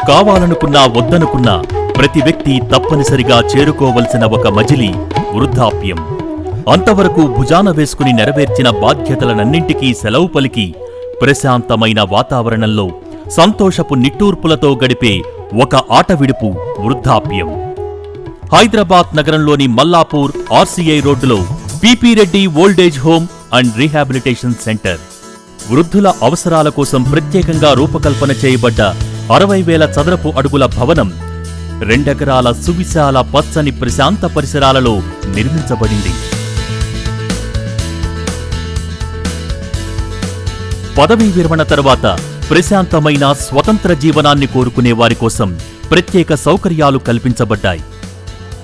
కావాలనుకున్నా వద్దనుకున్నా ప్రతి వ్యక్తి తప్పనిసరిగా చేరుకోవలసిన ఒక మజిలీ వృద్ధాప్యం. అంతవరకు భుజాన వేసుకుని నెరవేర్చిన బాధ్యతలనన్నింటికీ సెలవు పలికి ప్రశాంతమైన వాతావరణంలో సంతోషపు నిట్టూర్పులతో గడిపే ఒక ఆట విడుపు వృద్ధాప్యం. హైదరాబాద్ నగరంలోని మల్లాపూర్ RCI రోడ్డులో PP Reddy old age home and rehabilitation centre. వృద్ధుల అవసరాల కోసం ప్రత్యేకంగా రూపకల్పన చేయబడ్డ 60,000 చదరపు అడుగుల భవనం 2 ఎకరాల సువిశాల పచ్చని ప్రశాంత పరిసరాలలో నిర్మించబడింది. పదవీ విరమణ తర్వాత ప్రశాంతమైన స్వతంత్ర జీవనాన్ని కోరుకునే వారి కోసం ప్రత్యేక సౌకర్యాలు కల్పించబడ్డాయి.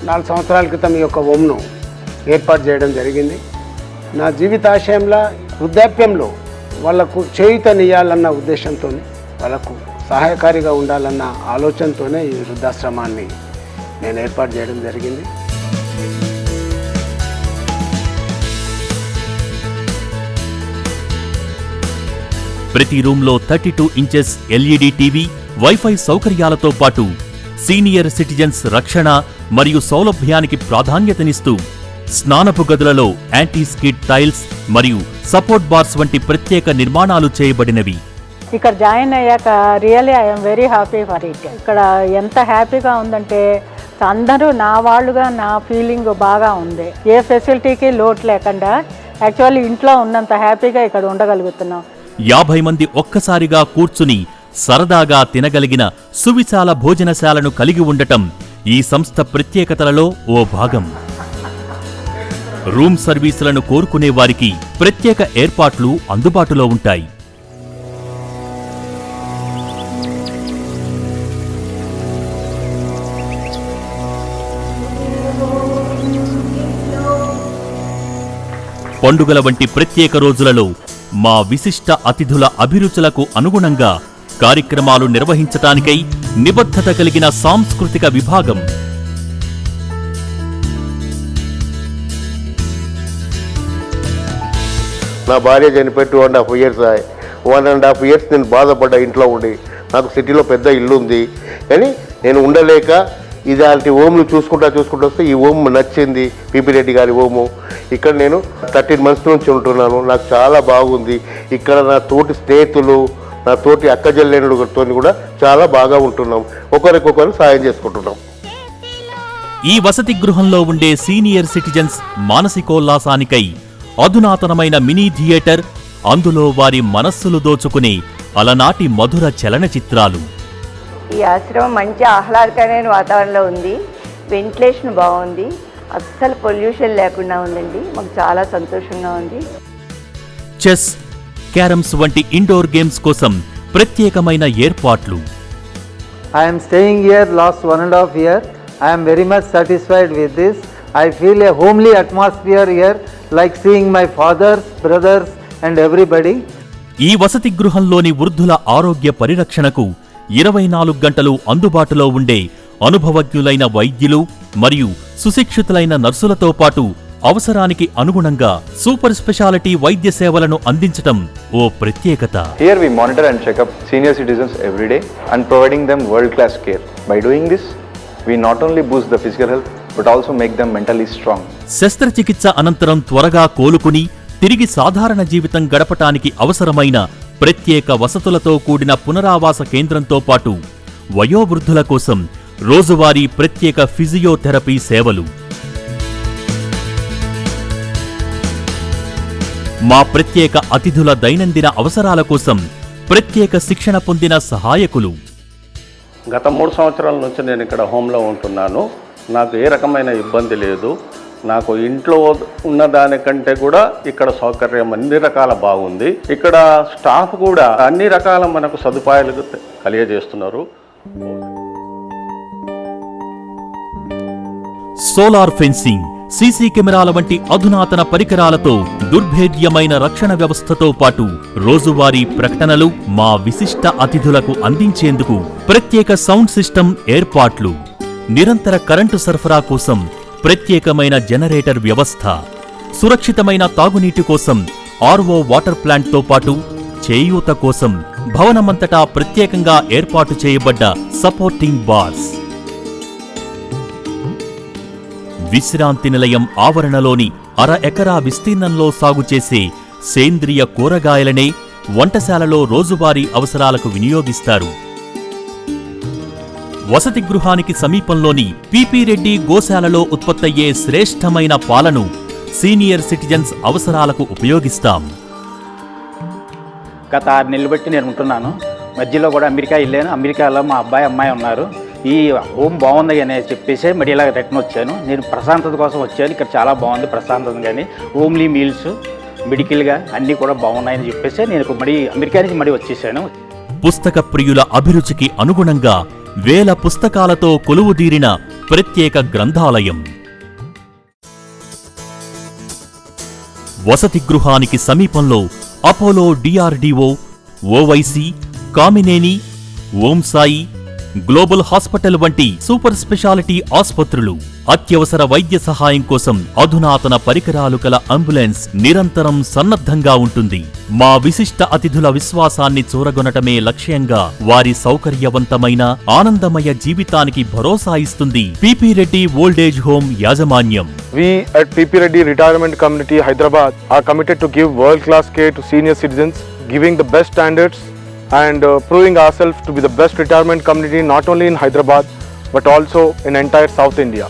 4 సంవత్సరాల క్రితం ఈ యొక్క హోమ్ను ఏర్పాటు చేయడం జరిగింది. నా జీవితాశయంలో వృద్ధాప్యంలో వాళ్లకు చేయూతనియ్యాలన్న ఉద్దేశంతో, వాళ్ళకు సహాయకారిగా ఉండాలన్న ఆలోచనతోనే ఈ వృద్ధాశ్రమాన్ని నేను ఏర్పాటు చేయడం జరిగింది. ప్రతి రూంలో 32 ఇంచెస్ LED టీవీ, వైఫై సౌకర్యాలతో పాటు సీనియర్ సిటిజన్స్ రక్షణ మరియు సౌలభ్యానికి ప్రాధాన్యతనిస్తూ స్నానపు గదులలో యాంటీ స్కిడ్ టైల్స్ మరియు సపోర్ట్ బార్స్ వంటి ప్రత్యేక నిర్మాణాలు చేయబడినవి. ఇక్కడ జాయిన్ అయ్యాక really I'm very happy for it. ఇక్కడ ఎంత హ్యాపీగా ఉందంటే అందరూ నా వాళ్ళుగా నా ఫీలింగ్ బాగా ఉంది. ఏ ఫెసిలిటీకి లోటు లేకుండా యాక్చువల్లీ ఇంట్లో ఉన్నంత హ్యాపీగా ఇక్కడ ఉండగలుగుతున్నాం. 50 మంది ఒక్కసారిగా కూర్చుని సరదాగా తినగలిగిన సువిశాల భోజనశాలను కలిగి ఉండటం ఈ సంస్థ ప్రత్యేకతలలో ఓ భాగం. రూమ్ సర్వీసులను కోరుకునే వారికి ప్రత్యేక ఏర్పాట్లు అందుబాటులో ఉంటాయి. పండుగల వంటి ప్రత్యేక రోజులలో మా విశిష్ట అతిథుల అభిరుచులకు అనుగుణంగా కార్యక్రమాలు నిర్వహించటానికై నిబద్ధత కలిగిన సాంస్కృతిక విభాగం. నా భార్య చనిపోయి 2.5 years 1.5 years నేను బాధపడ్డా ఇంట్లో ఉండి. నాకు సిటీలో పెద్ద ఇల్లు ఉంది కానీ నేను ఉండలేక ఇలాంటి హోమ్లు చూసుకుంటా వస్తే ఈ హోమ్ నచ్చింది, పిపి రెడ్డి గారి హోము. ఇక్కడ నేను 13 months నుంచి ఉంటున్నాను. నాకు చాలా బాగుంది. ఇక్కడ నా తోటి స్నేహితులు, నా తోటి అక్కజల్లెనులతో కూడా చాలా బాగా ఉంటున్నాం. ఒకరికొకరు సాయం చేసుకుంటున్నాం. ఈ వసతి గృహంలో ఉండే సీనియర్ సిటిజన్స్ మానసికోల్లాసానికై అధునాతనమైన మినీ థియేటర్, అందులో వారి మనస్సులు దోచుకునే అలనాటి మధుర చలనచిత్రాలు. ఈ ఆశ్రమం మంచి ఆహ్లాదకరమైన వాతావరణంలో ఉంది. వెంటిలేషన్ బాగుంది. అస్సలు పొల్యూషన్ లేకుండా ఉందండి. మాకు చాలా సంతోషంగా ఉంది. చెస్, క్యారమ్స్ వంటి ఇండోర్ గేమ్స్ కోసం ప్రత్యేకమైన ఏర్పాట్లు. I am staying here last 1.5 years. I am very much satisfied with this. I feel a homely atmosphere here, like seeing my fathers, brothers and everybody. ఈ వసతి గృహంలోని వృద్ధుల ఆరోగ్య పరిరక్షణకు 24 గంటలు అందుబాటులో ఉండే అనుభవజ్ఞులైన వైద్యులు మరియు సుశిక్షితులైన నర్సులతో పాటు అవసరానికి అనుగుణంగా సూపర్ స్పెషాలిటీ వైద్య సేవలను అందించటం ఓ ప్రత్యేకత. Here we monitor and check up senior citizens every day and providing them world-class care. By doing this, we not only boost the physical health but also make them mentally strong. శస్త్రచికిత్స అనంతరం త్వరగా కోలుకుని తిరిగి సాధారణ జీవితం గడపటానికి అవసరమైన ప్రత్యేక వసతులతో కూడిన పునరావాస కేంద్రంతో పాటు వయోవృద్ధుల కోసం రోజువారీ ప్రత్యేక ఫిజియోథెరపీ సేవలు. మా ప్రత్యేక అతిథుల దైనందిన అవసరాల కోసం ప్రత్యేక శిక్షణ పొందిన సహాయకులు. గత 3 సంవత్సరాల నుంచి నేను ఇక్కడ హోమ్లో ఉంటున్నాను. నాకు ఏ రకమైన ఇబ్బంది లేదు. నాకు ఇంట్లో ఉన్నదానికంటే కూడా ఇక్కడ సౌకర్యం అన్ని రకాల బాగుంది. ఇక్కడ స్టాఫ్ కూడా అన్ని రకాల మనకు సదుపాయాలు కలిగజేస్తున్నారు. సోలార్ ఫెన్సింగ్, సీసీ కెమెరాల వంటి అధునాతన పరికరాలతో దుర్భేద్యమైన రక్షణ వ్యవస్థతో పాటు రోజువారీ ప్రకటనలు మా విశిష్ట అతిథులకు అందించేందుకు ప్రత్యేక సౌండ్ సిస్టమ్ ఏర్పాట్లు, నిరంతర కరెంటు సరఫరా కోసం ప్రత్యేకమైన జనరేటర్ వ్యవస్థ, సురక్షితమైన తాగునీటి కోసం RO వాటర్ ప్లాంట్తో పాటు చేయూత కోసం భవనమంతటా ప్రత్యేకంగా ఏర్పాటు చేయబడ్డ సపోర్టింగ్ బార్స్, విశ్రాంతి నిలయం ఆవరణలోని ఎకరా విస్తీర్ణంలో సాగు చేసే సేంద్రియ కూరగాయలనే వంటశాలలో రోజువారీ అవసరాలకు వినియోగిస్తారు. వసతి గృహానికి సమీపంలోని పిపి రెడ్డి గోశాలలో ఉత్పత్తయ్యే శ్రేష్టమైన పాలను సీనియర్ సిటిజన్స్ అవసరాలకు ఉపయోగిస్తాం. గత 6 నెలలు బట్టి నేను ఉంటున్నాను. మధ్యలో కూడా అమెరికా వెళ్ళాను. అమెరికాలో మా అబ్బాయి అమ్మాయి ఉన్నారు. ఈ హోమ్ బాగుంది అని చెప్పేసి మరి ఇలా రిటర్న్ వచ్చాను. నేను ప్రశాంతత కోసం వచ్చాను. ఇక్కడ చాలా బాగుంది ప్రశాంతత, కానీ హోమ్లీ మీల్స్ మెడికల్గా అన్నీ కూడా బాగున్నాయని చెప్పేసి నేను మరి అమెరికా నుంచి మరి వచ్చేసాను. పుస్తక ప్రియుల అభిరుచికి అనుగుణంగా వేల పుస్తకాలతో కొలువుదీరిన ప్రత్యేక గ్రంథాలయం. వసతి గృహానికి సమీపంలో Apollo DRDO, Owaisi, Kamineni, Om Sai, global hospital వంటి సూపర్ స్పెషాలిటీ ఆస్పత్రులు, అత్యవసర వైద్య సహాయం కోసం అధునాతన పరికరాలు కల అంబులెన్స్ నిరంతరం సన్నద్ధంగా ఉంటుంది. మా విశిష్ట అతిథుల విశ్వాసాన్ని చూరగొనటమే లక్ష్యంగా వారి సౌకర్యవంతమైన ఆనందమయ జీవితానికి భరోసా ఇస్తుంది పిపి రెడ్డి ఓల్డేజ్ హోమ్ యాజమాన్యం. We at PP Reddy Retirement Community Hyderabad are committed to give world-class care to senior citizens, giving the best standards and proving ourselves to be the best retirement community not only in Hyderabad but also in entire South India.